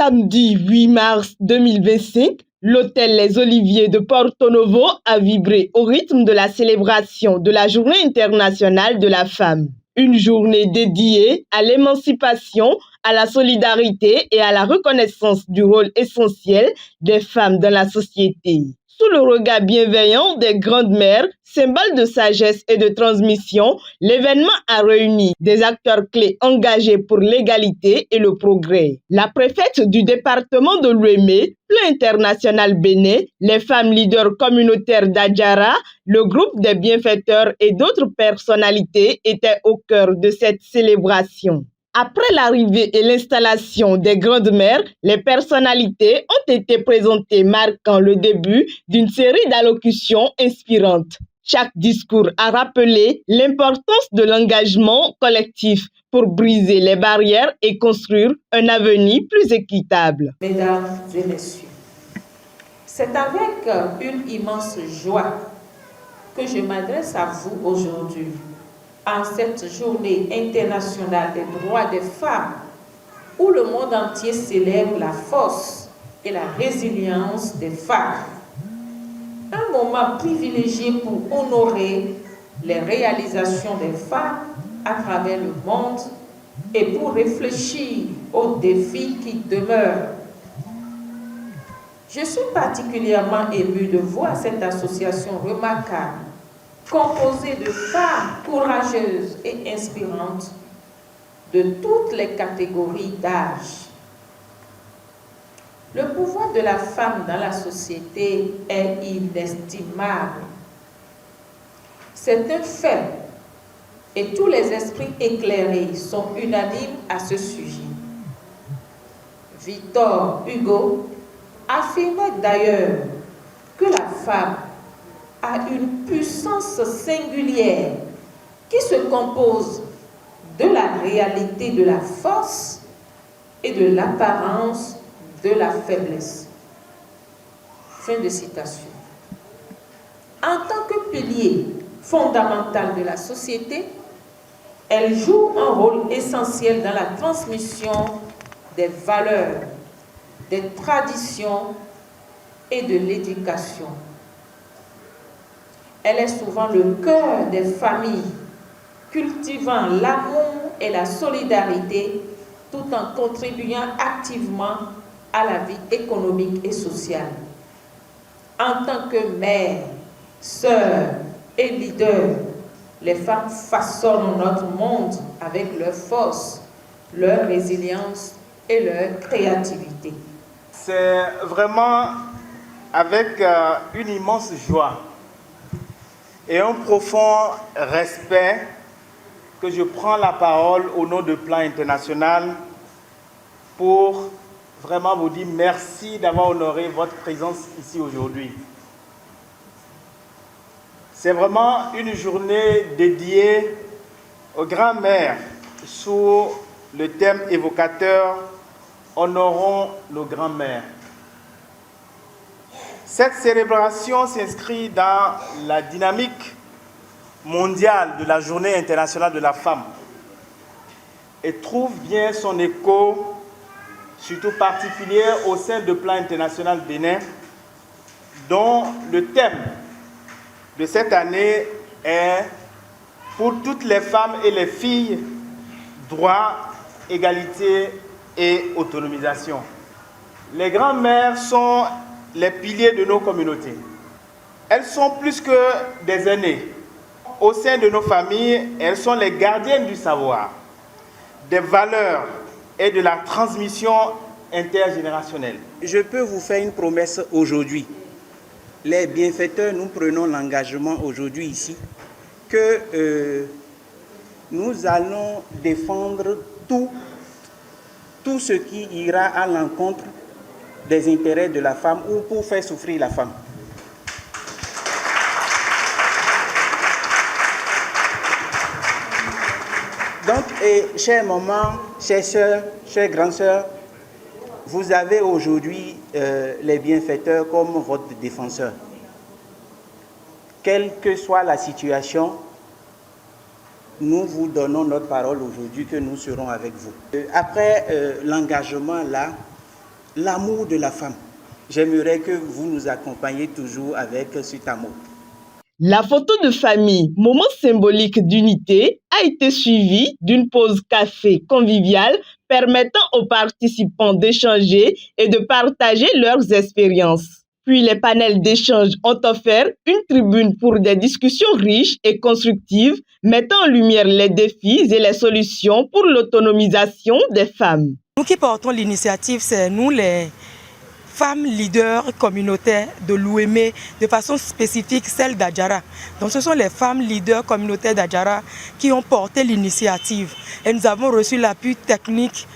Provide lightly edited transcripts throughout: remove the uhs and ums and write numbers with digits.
Samedi 8 mars 2025, l'hôtel Les Oliviers de Porto Novo a vibré au rythme de la célébration de la Journée internationale de la femme. Une journée dédiée à l'émancipation, à la solidarité et à la reconnaissance du rôle essentiel des femmes dans la société. Sous le regard bienveillant des grandes-mères, symbole de sagesse et de transmission, l'événement a réuni des acteurs clés engagés pour l'égalité et le progrès. La préfète du département de l'Ouémé, Plan International Bénin, les femmes leaders communautaires d'Adjara, le groupe des bienfaiteurs et d'autres personnalités étaient au cœur de cette célébration. Après l'arrivée et l'installation des grandes-mères, les personnalités ont été présentées marquant le début d'une série d'allocutions inspirantes. Chaque discours a rappelé l'importance de l'engagement collectif pour briser les barrières et construire un avenir plus équitable. Mesdames et messieurs, c'est avec une immense joie que je m'adresse à vous aujourd'hui en cette journée internationale des droits des femmes où le monde entier célèbre la force et la résilience des femmes. Un moment privilégié pour honorer les réalisations des femmes à travers le monde et pour réfléchir aux défis qui demeurent. Je suis particulièrement émue de voir cette association remarquable, composée de femmes courageuses et inspirantes de toutes les catégories d'âge. Le pouvoir de la femme dans la société est inestimable. C'est un fait et tous les esprits éclairés sont unanimes à ce sujet. Victor Hugo affirmait d'ailleurs que la femme a une puissance singulière qui se compose de la réalité de la force et de l'apparence de la faiblesse. Fin de citation. En tant que pilier fondamental de la société, elle joue un rôle essentiel dans la transmission des valeurs, des traditions et de l'éducation. Elle est souvent le cœur des familles, cultivant l'amour et la solidarité tout en contribuant activement à la vie économique et sociale. En tant que mère, sœur et leader, les femmes façonnent notre monde avec leur force, leur résilience et leur créativité. C'est vraiment avec une immense joie et un profond respect que je prends la parole au nom de Plan International pour vraiment vous dire merci d'avoir honoré votre présence ici aujourd'hui. C'est vraiment une journée dédiée aux grands-mères sous le thème évocateur « Honorons nos grands-mères ». Cette célébration s'inscrit dans la dynamique mondiale de la Journée internationale de la femme et trouve bien son écho, surtout particulier au sein de Plan International Bénin, dont le thème de cette année est « Pour toutes les femmes et les filles, droit, égalité et autonomisation ». Les grands-mères sont les piliers de nos communautés. Elles sont plus que des aînées. Au sein de nos familles, elles sont les gardiennes du savoir, des valeurs et de la transmission intergénérationnelle. Je peux vous faire une promesse aujourd'hui. Les bienfaiteurs, nous prenons l'engagement aujourd'hui ici que nous allons défendre tout ce qui ira à l'encontre des intérêts de la femme ou pour faire souffrir la femme. Donc, chères mamans, chères sœurs, chères grandes sœurs, vous avez aujourd'hui les bienfaiteurs comme votre défenseur. Quelle que soit la situation, nous vous donnons notre parole aujourd'hui que nous serons avec vous. Après l'engagement là, l'amour de la femme. J'aimerais que vous nous accompagniez toujours avec cet amour. La photo de famille, moment symbolique d'unité, a été suivie d'une pause café conviviale permettant aux participants d'échanger et de partager leurs expériences. Puis les panels d'échange ont offert une tribune pour des discussions riches et constructives, mettant en lumière les défis et les solutions pour l'autonomisation des femmes. Nous qui portons l'initiative, c'est nous les femmes leaders communautaires de l'Ouémé, de façon spécifique celle d'Adjara. Donc ce sont les femmes leaders communautaires d'Adjara qui ont porté l'initiative. Et nous avons reçu l'appui technique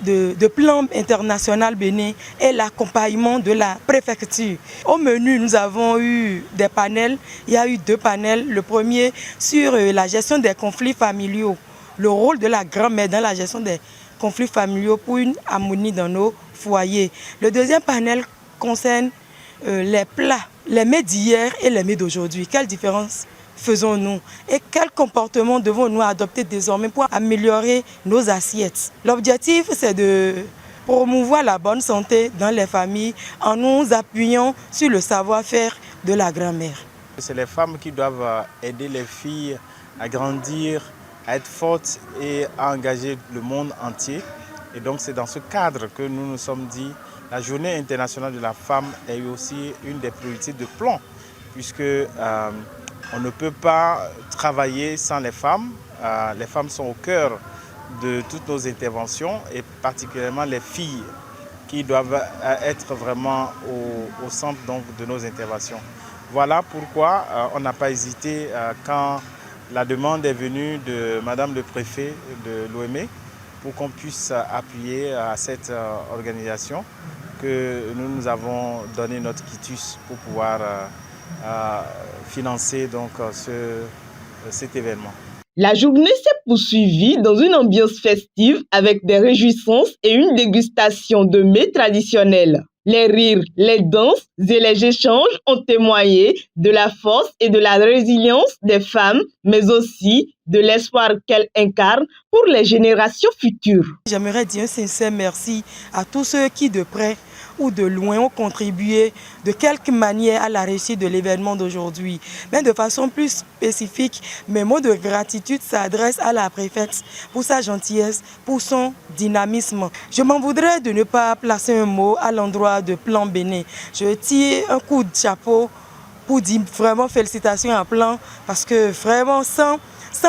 de Plan International Bénin et l'accompagnement de la préfecture. Au menu, nous avons eu des panels. Il y a eu 2 panels. Le premier sur la gestion des conflits familiaux, le rôle de la grand-mère dans la gestion des conflits familiaux pour une harmonie dans nos foyers. Le deuxième panel concerne les plats, les mets d'hier et les mets d'aujourd'hui. Quelle différence faisons-nous et quel comportement devons-nous adopter désormais pour améliorer nos assiettes? L'objectif, c'est de promouvoir la bonne santé dans les familles en nous appuyant sur le savoir-faire de la grand-mère. C'est les femmes qui doivent aider les filles à grandir, à être fortes et à engager le monde entier. Et donc c'est dans ce cadre que nous nous sommes dit la Journée internationale de la femme est aussi une des priorités de plan, puisque on ne peut pas travailler sans les femmes. Les femmes sont au cœur de toutes nos interventions et particulièrement les filles qui doivent être vraiment au centre donc, de nos interventions. Voilà pourquoi on n'a pas hésité quand la demande est venue de Madame le préfet de l'Ouémé pour qu'on puisse appuyer à cette organisation que nous avons donné notre quitus pour pouvoir financer donc, cet événement. La journée s'est poursuivie dans une ambiance festive avec des réjouissances et une dégustation de mets traditionnels. Les rires, les danses et les échanges ont témoigné de la force et de la résilience des femmes, mais aussi de l'espoir qu'elles incarnent pour les générations futures. J'aimerais dire un sincère merci à tous ceux qui, de près ou de loin, ont contribué de quelque manière à la réussite de l'événement d'aujourd'hui. Mais de façon plus spécifique, mes mots de gratitude s'adressent à la préfète pour sa gentillesse, pour son dynamisme. Je m'en voudrais de ne pas placer un mot à l'endroit de Plan Bénin. Je tire un coup de chapeau pour dire vraiment félicitations à Plan, parce que vraiment sans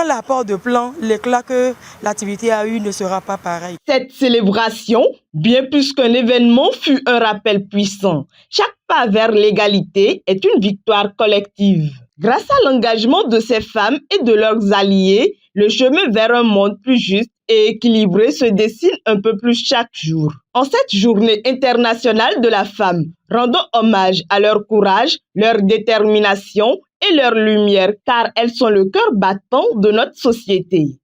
l'apport de Plan, l'éclat que l'activité a eu ne sera pas pareil. Cette célébration, bien plus qu'un événement, fut un rappel puissant. Chaque pas vers l'égalité est une victoire collective. Grâce à l'engagement de ces femmes et de leurs alliés, le chemin vers un monde plus juste et équilibré se dessine un peu plus chaque jour. En cette journée internationale de la femme, rendons hommage à leur courage, leur détermination et leur lumière, car elles sont le cœur battant de notre société.